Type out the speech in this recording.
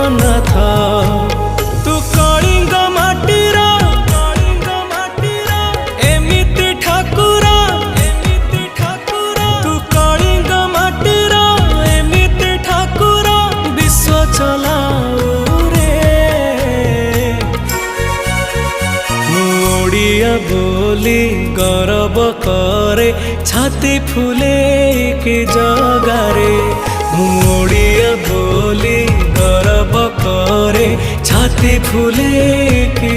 ଜଗନ୍ନାଥ। ତୁ କଳିଙ୍ଗ ମାଟିର ଏମିତି ଠାକୁର, ତୁ କଳିଙ୍ଗ ମାଟିର ଏମିତି ଠାକୁର ବିଶ୍ଵ ଚଲାଉ ରେ। ମୁଁ ଓଡ଼ିଆ ବୋଲି ଗର୍ବ କରେ, ଛାତି ଫୁଲେଇକି ଜଗାରେ। ମୁଁ ଓଡ଼ିଆ ବୋଲି ଗର୍ବ କରେ, ଛାତି ଫୁଲେଇକି